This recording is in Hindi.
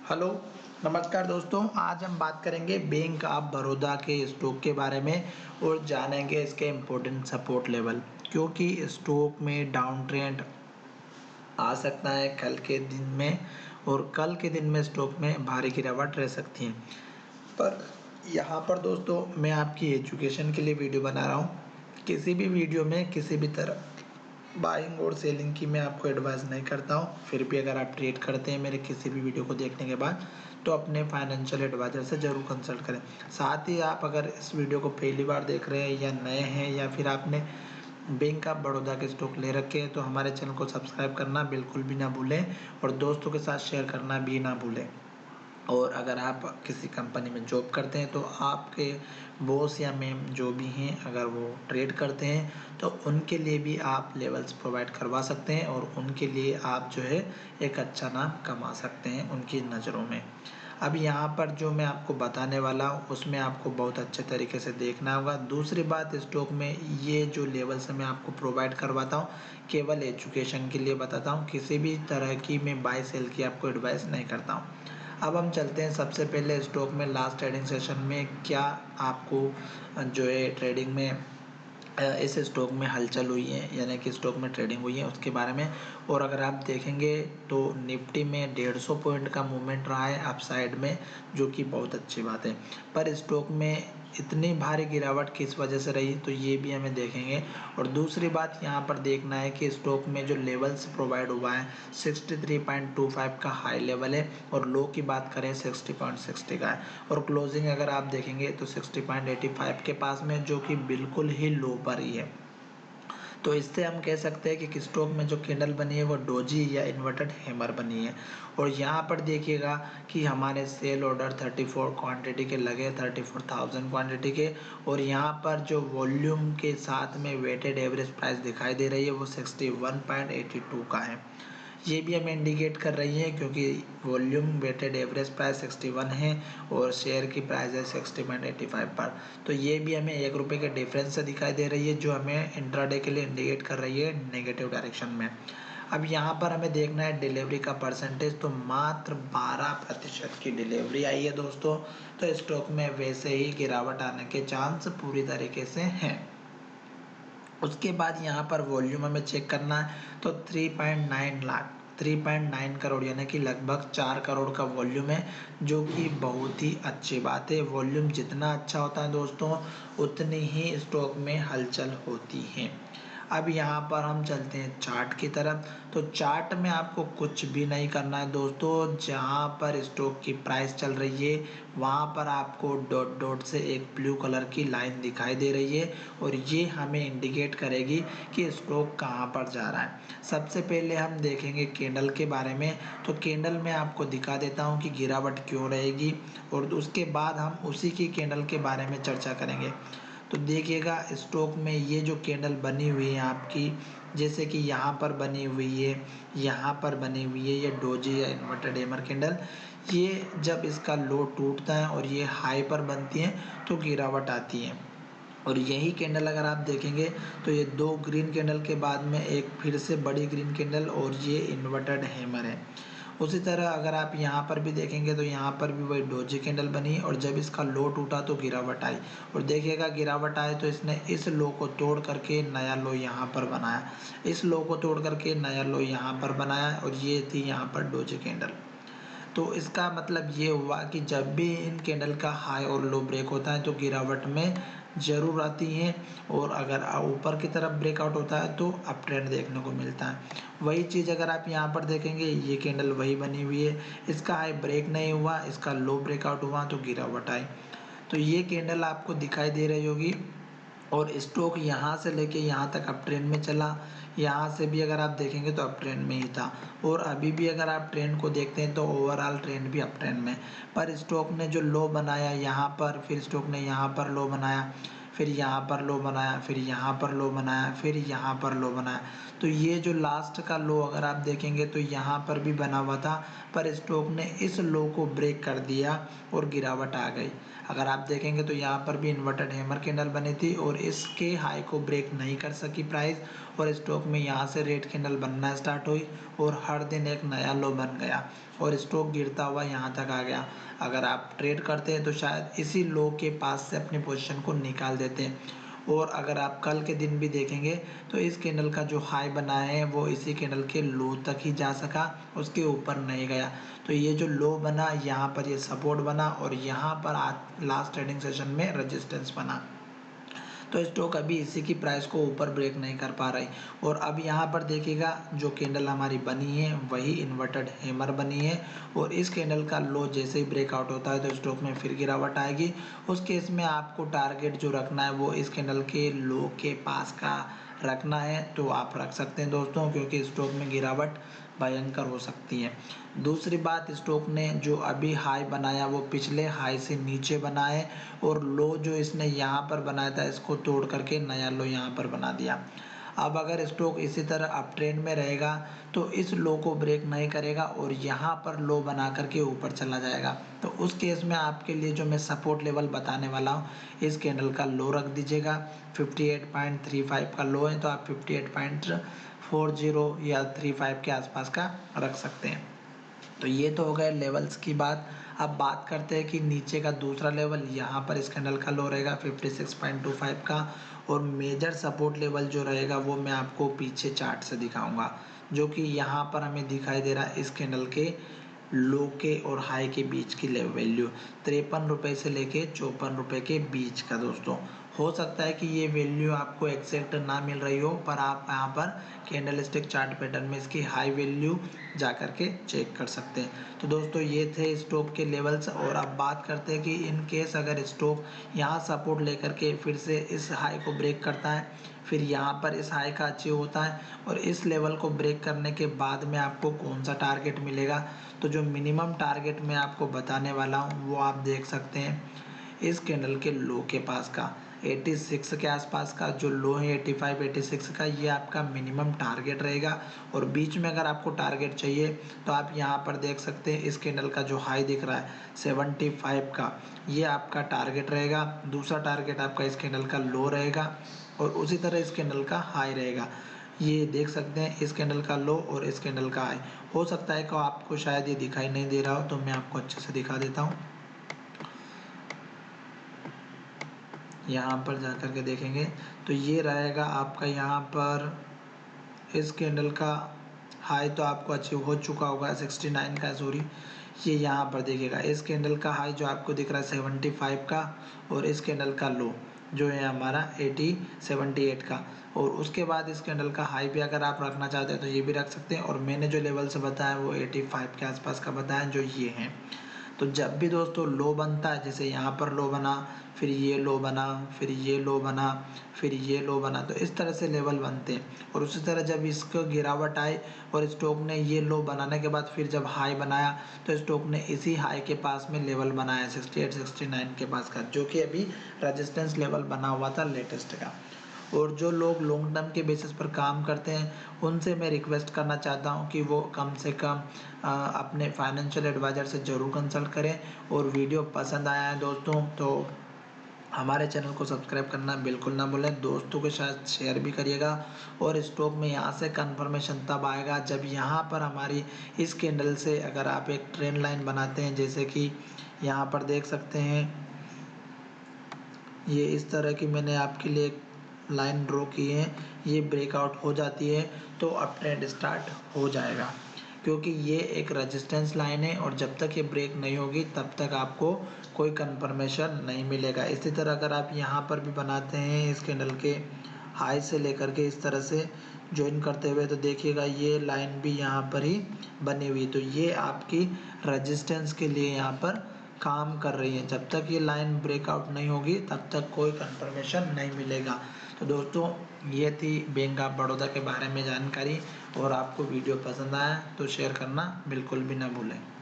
हेलो, नमस्कार दोस्तों। आज हम बात करेंगे बैंक ऑफ बड़ौदा के स्टॉक के बारे में और जानेंगे इसके इम्पोर्टेंट सपोर्ट लेवल, क्योंकि स्टॉक में डाउन ट्रेंड आ सकता है कल के दिन में और कल के दिन में स्टॉक में भारी गिरावट रह सकती है। पर यहाँ पर दोस्तों मैं आपकी एजुकेशन के लिए वीडियो बना रहा हूँ। किसी भी वीडियो में किसी भी तरह बाइंग और सेलिंग की मैं आपको एडवाइस नहीं करता हूँ। फिर भी अगर आप ट्रेड करते हैं मेरे किसी भी वीडियो को देखने के बाद तो अपने फाइनेंशियल एडवाइज़र से ज़रूर कंसल्ट करें। साथ ही आप अगर इस वीडियो को पहली बार देख रहे हैं या नए हैं या फिर आपने बैंक ऑफ बड़ौदा के स्टॉक ले रखे हैं तो हमारे चैनल को सब्सक्राइब करना बिल्कुल भी ना भूलें और दोस्तों के साथ शेयर करना भी ना भूलें। और अगर आप किसी कंपनी में जॉब करते हैं तो आपके बॉस या मैम जो भी हैं अगर वो ट्रेड करते हैं तो उनके लिए भी आप लेवल्स प्रोवाइड करवा सकते हैं और उनके लिए आप जो है एक अच्छा नाम कमा सकते हैं उनकी नज़रों में। अब यहाँ पर जो मैं आपको बताने वाला हूँ उसमें आपको बहुत अच्छे तरीके से देखना होगा। दूसरी बात, स्टॉक में ये जो लेवल्स मैं आपको प्रोवाइड करवाता हूँ केवल एजुकेशन के लिए बताता हूँ, किसी भी तरह की मैं बाय सेल की आपको एडवाइस नहीं करता हूँ। अब हम चलते हैं सबसे पहले स्टॉक में लास्ट ट्रेडिंग सेशन में क्या आपको जो है ट्रेडिंग में इस स्टॉक में हलचल हुई है, यानी कि स्टॉक में ट्रेडिंग हुई है उसके बारे में। और अगर आप देखेंगे तो निफ्टी में 150 पॉइंट का मूवमेंट रहा है अपसाइड में, जो कि बहुत अच्छी बात है। पर स्टॉक में इतनी भारी गिरावट किस वजह से रही तो ये भी हमें देखेंगे। और दूसरी बात यहाँ पर देखना है कि स्टॉक में जो लेवल्स प्रोवाइड हुआ है 63.25 का हाई लेवल है और लो की बात करें 60.60 का है और क्लोजिंग अगर आप देखेंगे तो 60.85 के पास में, जो कि बिल्कुल ही लो पर ही है। तो इससे हम कह सकते हैं कि स्टॉक में जो कैंडल बनी है वो डोजी या इन्वर्टेड हैमर बनी है। और यहाँ पर देखिएगा कि हमारे सेल ऑर्डर 34 क्वांटिटी के लगे, 34,000 क्वांटिटी के। और यहाँ पर जो वॉल्यूम के साथ में वेटेड एवरेज प्राइस दिखाई दे रही है वो 61.82 का है। ये भी हमें इंडिकेट कर रही है क्योंकि वॉल्यूम वेटेड एवरेज प्राइस 61 है और शेयर की प्राइस है 60.85 पर। तो ये भी हमें ₹1 के डिफरेंस से दिखाई दे रही है जो हमें इंट्राडे के लिए इंडिकेट कर रही है नेगेटिव डायरेक्शन में। अब यहाँ पर हमें देखना है डिलीवरी का परसेंटेज, तो मात्र 12% की डिलीवरी आई है दोस्तों। तो स्टॉक में वैसे ही गिरावट आने के चांस पूरी तरीके से हैं। उसके बाद यहाँ पर वॉल्यूम हमें चेक करना है तो 3.9 करोड़ यानी कि लगभग 4 करोड़ का वॉल्यूम है, जो कि बहुत ही अच्छी बात है। वॉल्यूम जितना अच्छा होता है दोस्तों उतनी ही स्टॉक में हलचल होती है। अब यहाँ पर हम चलते हैं चार्ट की तरफ। तो चार्ट में आपको कुछ भी नहीं करना है दोस्तों। जहाँ पर स्टॉक की प्राइस चल रही है वहाँ पर आपको डॉट डॉट से एक ब्लू कलर की लाइन दिखाई दे रही है और ये हमें इंडिकेट करेगी कि स्टॉक कहाँ पर जा रहा है। सबसे पहले हम देखेंगे कैंडल के बारे में। तो कैंडल में आपको दिखा देता हूँ कि गिरावट क्यों रहेगी और उसके बाद हम उसी की कैंडल के बारे में चर्चा करेंगे। तो देखिएगा स्टॉक में ये जो कैंडल बनी हुई है आपकी, जैसे कि यहाँ पर बनी हुई है, यहाँ पर बनी हुई है, ये डोजी या इन्वर्टेड हैमर कैंडल, ये जब इसका लो टूटता है और ये हाई पर बनती है तो गिरावट आती है। और यही कैंडल अगर आप देखेंगे तो ये 2 ग्रीन कैंडल के बाद में एक फिर से बड़ी ग्रीन कैंडल और ये इन्वर्टेड हैमर है। उसी तरह अगर आप यहाँ पर भी देखेंगे तो यहाँ पर भी वही डोजी कैंडल बनी और जब इसका लो टूटा तो गिरावट आई। और देखिएगा गिरावट आए तो इसने इस लो को तोड़ करके नया लो यहाँ पर बनाया, इस लो को तोड़ करके नया लो यहाँ पर बनाया और ये थी यहाँ पर डोजी कैंडल। तो इसका मतलब ये हुआ कि जब भी इन कैंडल का हाई और लो ब्रेक होता है तो गिरावट में ज़रूर आती है और अगर ऊपर की तरफ ब्रेकआउट होता है तो अप ट्रेंड देखने को मिलता है। वही चीज़ अगर आप यहाँ पर देखेंगे ये कैंडल वही बनी हुई है, इसका हाई ब्रेक नहीं हुआ, इसका लो ब्रेकआउट हुआ तो गिरावट आई। तो ये कैंडल आपको दिखाई दे रही होगी और स्टॉक यहाँ से लेके यहाँ तक अप ट्रेंड में चला, यहाँ से भी अगर आप देखेंगे तो अप ट्रेंड में ही था और अभी भी अगर आप ट्रेंड को देखते हैं तो ओवरऑल ट्रेंड भी अप ट्रेंड में। पर स्टॉक ने जो लो बनाया यहाँ पर, फिर स्टॉक ने यहाँ पर लो बनाया, फिर यहाँ पर लो बनाया, फिर यहाँ पर लो बनाया, फिर यहाँ पर लो बनाया। तो ये जो लास्ट का लो अगर आप देखेंगे तो यहाँ पर भी बना हुआ था पर स्टॉक ने इस लो को ब्रेक कर दिया और गिरावट आ गई। अगर आप देखेंगे तो यहाँ पर भी इन्वर्टेड हैमर कैंडल बनी थी और इसके हाई को ब्रेक नहीं कर सकी प्राइस और स्टॉक में यहाँ से रेड कैंडल बनना स्टार्ट हुई और हर दिन एक नया लो बन गया और स्टॉक गिरता हुआ यहाँ तक आ गया। अगर आप ट्रेड करते हैं तो शायद इसी लो के पास से अपनी पोजीशन को निकाल देते हैं। और अगर आप कल के दिन भी देखेंगे तो इस कैंडल का जो हाई बना है वो इसी कैंडल के लो तक ही जा सका, उसके ऊपर नहीं गया। तो ये जो लो बना यहाँ पर ये सपोर्ट बना और यहाँ पर आज लास्ट ट्रेडिंग सेशन में रेजिस्टेंस बना। तो स्टॉक अभी इसी की प्राइस को ऊपर ब्रेक नहीं कर पा रही। और अब यहाँ पर देखिएगा जो कैंडल हमारी बनी है वही इन्वर्टेड हैमर बनी है और इस कैंडल का लो जैसे ही ब्रेकआउट होता है तो स्टॉक में फिर गिरावट आएगी। उस केस में आपको टारगेट जो रखना है वो इस कैंडल के लो के पास का रखना है, तो आप रख सकते हैं दोस्तों, क्योंकि स्टॉक में गिरावट भयंकर हो सकती है। दूसरी बात, स्टॉक ने जो अभी हाई बनाया वो पिछले हाई से नीचे बना है और लो जो इसने यहाँ पर बनाया था इसको तोड़ करके नया लो यहाँ पर बना दिया। अब अगर स्टॉक इसी तरह अप ट्रेंड में रहेगा तो इस लो को ब्रेक नहीं करेगा और यहाँ पर लो बना करके ऊपर चला जाएगा। तो उस केस में आपके लिए जो मैं सपोर्ट लेवल बताने वाला हूँ, इस कैंडल का लो रख दीजिएगा। 58.35 का लो है तो आप 58.40 या 35 के आसपास का रख सकते हैं। तो ये तो हो गए लेवल्स की बात। अब बात करते हैं कि नीचे का दूसरा लेवल, यहाँ पर इस कैंडल का लो रहेगा 56.25 का और मेजर सपोर्ट लेवल जो रहेगा वो मैं आपको पीछे चार्ट से दिखाऊंगा, जो कि यहाँ पर हमें दिखाई दे रहा है इस कैंडल के लो के और हाई के बीच की वैल्यू 53 रुपये से लेके 54 रुपये के बीच का। दोस्तों हो सकता है कि ये वैल्यू आपको एग्जैक्ट ना मिल रही हो, पर आप यहाँ पर कैंडल स्टिक चार्ट पैटर्न में इसकी हाई वैल्यू जा कर के चेक कर सकते हैं। तो दोस्तों ये थे स्टॉक के लेवल्स। और अब बात करते हैं कि इन केस अगर स्टॉक यहाँ सपोर्ट लेकर के फिर से इस हाई को ब्रेक करता है, फिर यहाँ पर इस हाई का अचीव होता है और इस लेवल को ब्रेक करने के बाद में आपको कौन सा टारगेट मिलेगा, तो जो मिनिमम टारगेट मैं आपको बताने वाला हूँ वो आप देख सकते हैं इस कैंडल के लो के पास का 86 के आसपास का जो लो है 85 86 का, ये आपका मिनिमम टारगेट रहेगा। और बीच में अगर आपको टारगेट चाहिए तो आप यहाँ पर देख सकते हैं इस कैंडल का जो हाई दिख रहा है 75 का, ये आपका टारगेट रहेगा। दूसरा टारगेट आपका इस कैंडल का लो रहेगा और उसी तरह इस कैंडल का हाई रहेगा। ये देख सकते हैं इस कैंडल का लो और इस कैंडल का हाई। हो सकता है कि आपको शायद ये दिखाई नहीं दे रहा हो, तो मैं आपको अच्छे से दिखा देता हूँ। यहाँ पर जा कर के देखेंगे तो ये रहेगा आपका यहाँ पर इस कैंडल का हाई तो आपको अचीव हो चुका होगा 69 का, सॉरी ये यहाँ पर देखिएगा इस कैंडल का हाई जो आपको दिख रहा है 75 का और इस कैंडल का लो जो है हमारा 78 का। और उसके बाद इस कैंडल का हाई भी अगर आप रखना चाहते हैं तो ये भी रख सकते हैं। और मैंने जो लेवल से बताया वो 85 के आसपास का बताया जो ये हैं। तो जब भी दोस्तों लो बनता है, जैसे यहाँ पर लो बना, फिर ये लो बना, फिर ये लो बना, फिर ये लो बना, तो इस तरह से लेवल बनते हैं। और उसी तरह जब इसको गिरावट आई और स्टॉक ने ये लो बनाने के बाद फिर जब हाई बनाया तो स्टॉक ने इसी हाई के पास में लेवल बनाया 68 69 के पास का, जो कि अभी रेजिस्टेंस लेवल बना हुआ था लेटेस्ट का। और जो लोग लॉन्ग टर्म के बेसिस पर काम करते हैं उनसे मैं रिक्वेस्ट करना चाहता हूं कि वो कम से कम अपने फाइनेंशियल एडवाइज़र से ज़रूर कंसल्ट करें। और वीडियो पसंद आया है दोस्तों तो हमारे चैनल को सब्सक्राइब करना बिल्कुल ना भूलें, दोस्तों के साथ शेयर भी करिएगा। और स्टॉक में यहाँ से कंफर्मेशन तब आएगा जब यहाँ पर हमारी इस कैंडल से अगर आप एक ट्रेंड लाइन बनाते हैं, जैसे कि यहाँ पर देख सकते हैं ये इस तरह की मैंने आपके लिए लाइन ड्रॉ की है, ये ब्रेकआउट हो जाती है तो अप ट्रेंड स्टार्ट हो जाएगा, क्योंकि ये एक रेजिस्टेंस लाइन है और जब तक ये ब्रेक नहीं होगी तब तक आपको कोई कंफर्मेशन नहीं मिलेगा। इसी तरह अगर आप यहाँ पर भी बनाते हैं इस कैंडल के हाई से लेकर के इस तरह से ज्वाइन करते हुए तो देखिएगा ये लाइन भी यहाँ पर ही बनी हुई, तो ये आपकी रेजिस्टेंस के लिए यहाँ पर काम कर रही है। जब तक ये लाइन ब्रेकआउट नहीं होगी तब तक कोई कंफर्मेशन नहीं मिलेगा। तो दोस्तों ये थी बैंक ऑफ बड़ौदा के बारे में जानकारी। और आपको वीडियो पसंद आया तो शेयर करना बिल्कुल भी ना भूलें।